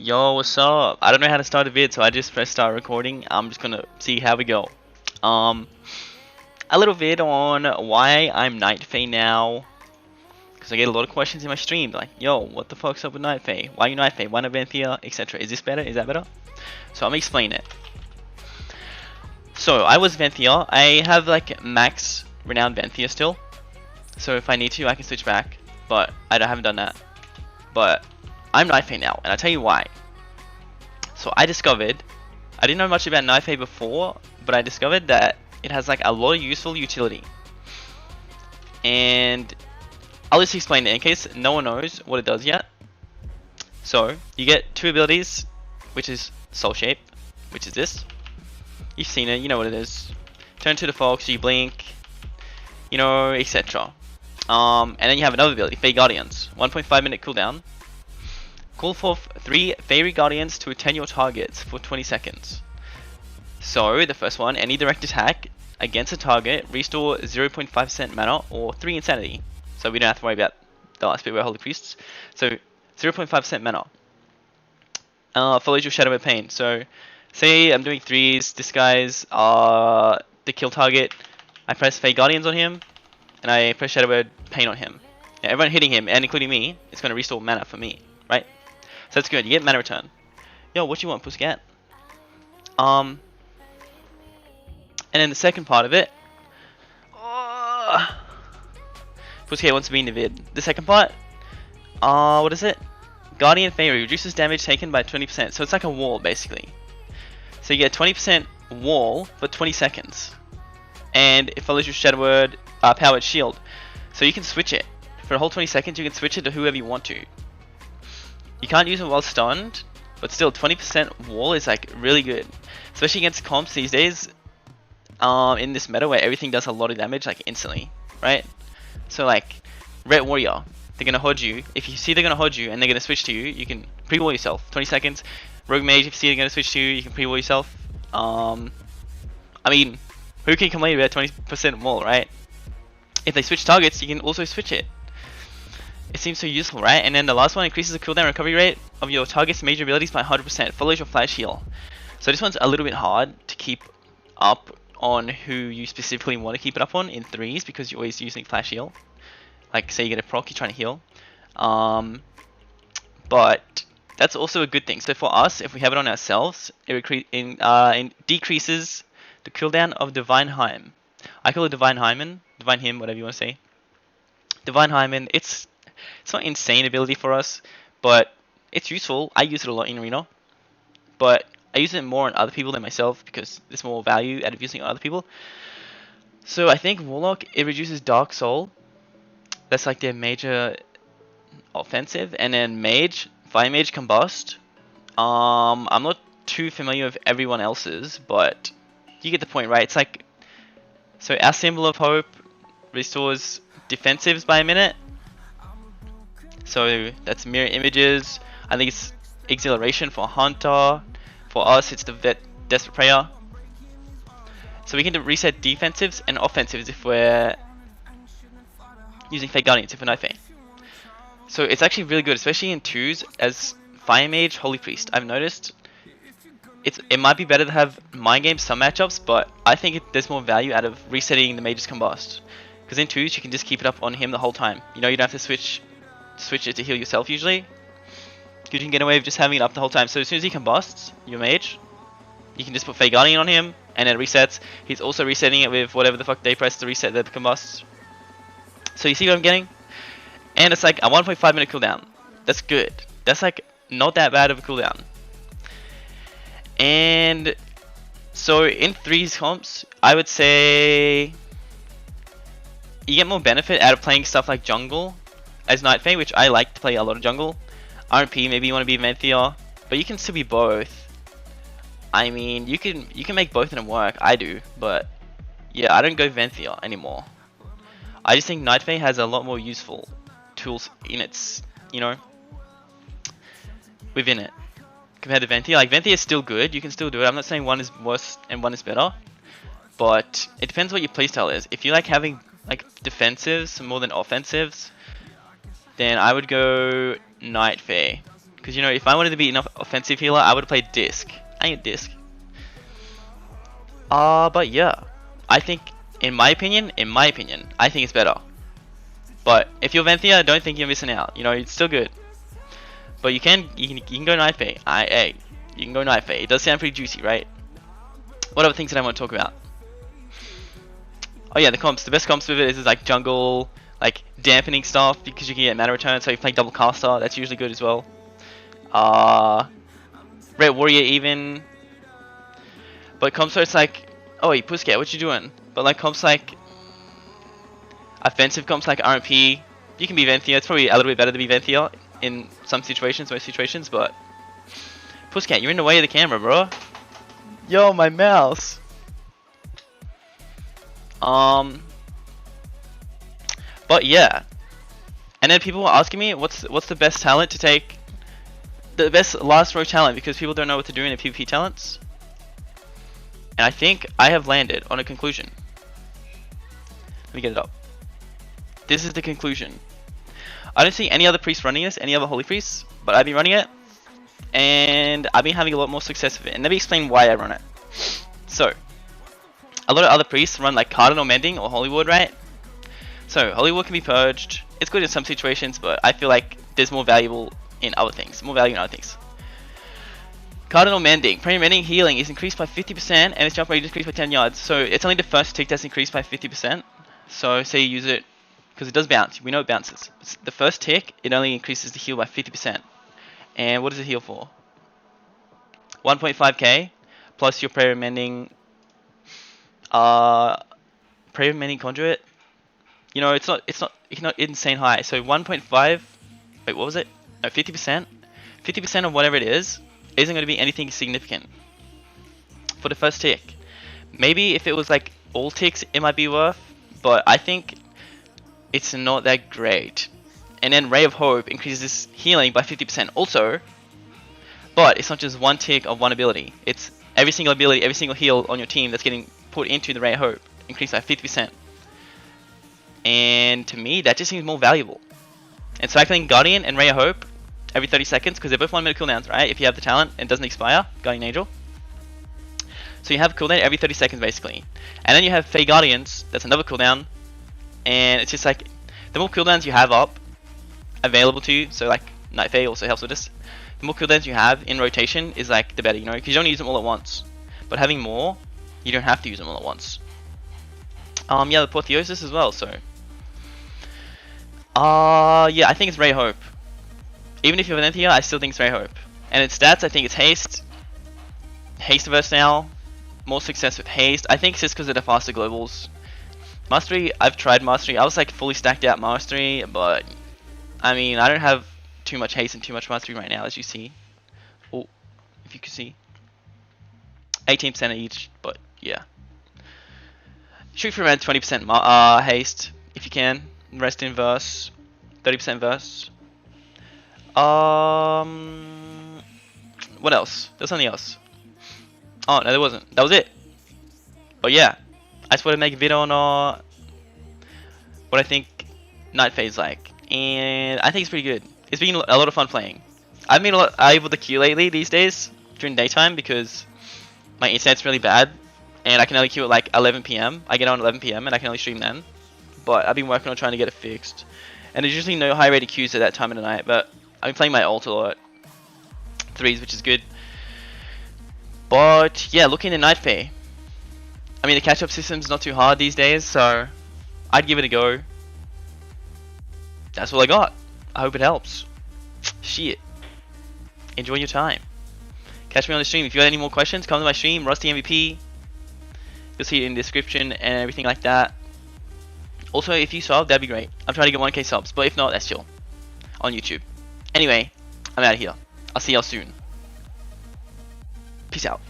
Yo, what's up? I don't know how to start a vid, so I just pressed start recording. I'm just gonna see how we go. Um, a little vid on why I'm Nightfae now, because I get a lot of questions in my stream, like, yo, what the fuck's up with Nightfae? Why you Nightfae? Why not Vanthia? Etc. Is this better? Is that better? So I'm gonna explain it. So I was Vanthia. I have like max renowned Vanthia still, so if I need to, I can switch back. But haven't done that. But I'm Nightfae now, and I'll tell you why. So I didn't know much about Nightfae before, but I discovered that it has like a lot of useful utility. And I'll just explain it in case no one knows what it does yet. So you get two abilities, which is Soul Shape, which is this. You've seen it, you know what it is. Turn to the fog, so you blink, you know, etc. And then you have another ability, Fey Guardians, 1.5 minute cooldown. Call forth 3 Fairy Guardians to attend your targets for 20 seconds. So, the first one, any direct attack against a target, restore 0.5% mana or 3 insanity. So we don't have to worry about the last bit where Holy Priests. So, 0.5% mana. Follows your Shadow of Pain. So, say I'm doing 3s, this guy's the kill target. I press Fey Guardians on him, and I press Shadow of Pain on him. Yeah, everyone hitting him, and including me, it's going to restore mana for me, right? So that's good, you get mana return. Yo, what you want, Pussycat? And then the second part of it, Pussycat wants to be in the vid. The second part, what is it? Guardian Fairy reduces damage taken by 20%. So it's like a wall, basically. So you get 20% wall for 20 seconds. And it follows your Shadow Word powered shield. So you can switch it. For a whole 20 seconds, you can switch it to whoever you want to. You can't use it while stunned, but still 20% wall is like really good. Especially against comps these days. In this meta where everything does a lot of damage like instantly, right? So like Red Warrior, they're gonna hold you. If you see they're gonna hold you and they're gonna switch to you, you can pre-wall yourself. 20 seconds. Rogue Mage, if you see they're gonna switch to you, you can pre-wall yourself. I mean, who can complain about 20% wall, right? If they switch targets, you can also switch it. It seems so useful, right? And then the last one increases the cooldown recovery rate of your target's major abilities by 100%. Follows your flash heal. So this one's a little bit hard to keep up on who you specifically want to keep it up on in 3s because you're always using flash heal. Like say you get a proc, you're trying to heal. But that's also a good thing. So for us, if we have it on ourselves, it decreases the cooldown of Divine Hymen. I call it Divine Hymen, Divine Hymn, whatever you want to say. Divine Hymen, it's not insane ability for us, but it's useful. I use it a lot in Arena, but I use it more on other people than myself because there's more value out of using it on other people. So I think Warlock, it reduces Dark Soul. That's like their major offensive. And then Mage, Fire Mage Combust. I'm not too familiar with everyone else's, but you get the point, right? It's like, so our Symbol of Hope restores defensives by a minute. So that's Mirror Images. I think it's Exhilaration for Hunter. For us, it's the Vet Desperate Prayer. So we can reset defensives and offensives if we're using Fake Guardians, if we're Nightfae. So it's actually really good, especially in 2s as Fire Mage, Holy Priest. I've noticed it might be better to have Mind Game some matchups, but I think there's more value out of resetting the Mage's Combust. Because in 2s, you can just keep it up on him the whole time. You know, you don't have to switch it to heal yourself usually. You can get away with just having it up the whole time. So as soon as he combusts, your mage, you can just put Fey Guardian on him, and it resets. He's also resetting it with whatever the fuck they press to reset the combusts. So you see what I'm getting? And it's like a 1.5 minute cooldown. That's good. That's like not that bad of a cooldown. And so in 3s comps, I would say you get more benefit out of playing stuff like jungle as Nightfae, which I like to play a lot of jungle. RP, maybe you want to be Vanthia, but you can still be both. I mean, you can make both of them work. I do, but yeah, I don't go Vanthia anymore. I just think Nightfae has a lot more useful tools in its, you know, within it compared to Vanthia. Like Vanthia is still good. You can still do it. I'm not saying one is worse and one is better, but it depends what your playstyle is. If you like having like defensives more than offensives, then I would go Nightfae. Because, you know, if I wanted to be an offensive healer, I would have played Disc. I ain't Disc. But yeah. I think, in my opinion, I think it's better. But if you're Venthia, don't think you're missing out. You know, it's still good. But you can go Nightfae. You can go Nightfae. It does sound pretty juicy, right? What other things did I want to talk about? Oh yeah, the comps. The best comps with it is like jungle, like dampening stuff because you can get mana return. So if you play double caster, that's usually good as well. Red warrior even. But comps where it's like, oh hey Pussycat, what you doing? But like comps like offensive comps like RMP, you can be Venthia. It's probably a little bit better to be Venthia in some situations, most situations. But Pussycat, you're in the way of the camera, bro. Yo, my mouse. But yeah, and then people were asking me what's the best talent to take, the best last row talent, because people don't know what to do in the PvP talents. And I think I have landed on a conclusion. Let me get it up. This is the conclusion. I don't see any other priests running this, any other holy priests, but I've been running it, and I've been having a lot more success with it. And let me explain why I run it. So, a lot of other priests run like Cardinal Mending or Holy Ward, right? So Holy Ward can be purged. It's good in some situations, but I feel like there's more value in other things. Cardinal Mending. Premier Mending healing is increased by 50% and its jump rate is increased by 10 yards. So it's only the first tick that's increased by 50%. So say you use it, because it does bounce. We know it bounces. It's the first tick, it only increases the heal by 50%. And what does it heal for? 1.5k plus your Prayer Mending Conduit. You know, it's not insane high. So 1.5, wait, what was it? No, 50%. 50% of whatever it is isn't going to be anything significant for the first tick. Maybe if it was like all ticks, it might be worth, but I think it's not that great. And then Ray of Hope increases healing by 50% also, but it's not just one tick of one ability. It's every single ability, every single heal on your team that's getting put into the Ray of Hope increased by 50%. And to me, that just seems more valuable. And cycling Guardian and Ray of Hope every 30 seconds, because they're both 1 minute cooldowns, right? If you have the talent and it doesn't expire, Guardian Angel. So you have cooldown every 30 seconds basically. And then you have Fey Guardians, that's another cooldown. And it's just like, the more cooldowns you have up, available to you, so like Nightfae also helps with this. The more cooldowns you have in rotation is like the better, you know, because you don't use them all at once. But having more, you don't have to use them all at once. Yeah, the Apotheosis as well, so. Yeah, I think it's Ray Hope. Even if you're Venthia, I still think it's Ray Hope. And its stats, I think it's Haste. Haste verse now. More success with Haste. I think it's just because of the faster globals. Mastery, I've tried Mastery. I was like fully stacked out Mastery, but I mean, I don't have too much Haste and too much Mastery right now, as you see. Oh, if you can see. 18% each, but yeah. Shoot for around 20% Haste, if you can. Rest in verse. 30% verse. What else? There's something else. Oh, no, there wasn't. That was it. But yeah, I just want to make a video on what I think Nightfae is like. And I think it's pretty good. It's been a lot of fun playing. I've been able to queue lately these days during daytime because my internet's really bad. And I can only queue at like 11 PM. I get on 11 PM and I can only stream then. But I've been working on trying to get it fixed. And there's usually no high rated queues at that time of the night. But I've been playing my ult a lot. 3s, which is good. But yeah, looking at Nightfae. I mean, the catch up system's not too hard these days. So I'd give it a go. That's all I got. I hope it helps. Shit. Enjoy your time. Catch me on the stream. If you got any more questions, come to my stream, rustyMVP. You'll see it in the description and everything like that. Also, if you sub, that'd be great. I'm trying to get 1k subs, but if not, that's chill. On YouTube. Anyway, I'm out of here. I'll see y'all soon. Peace out.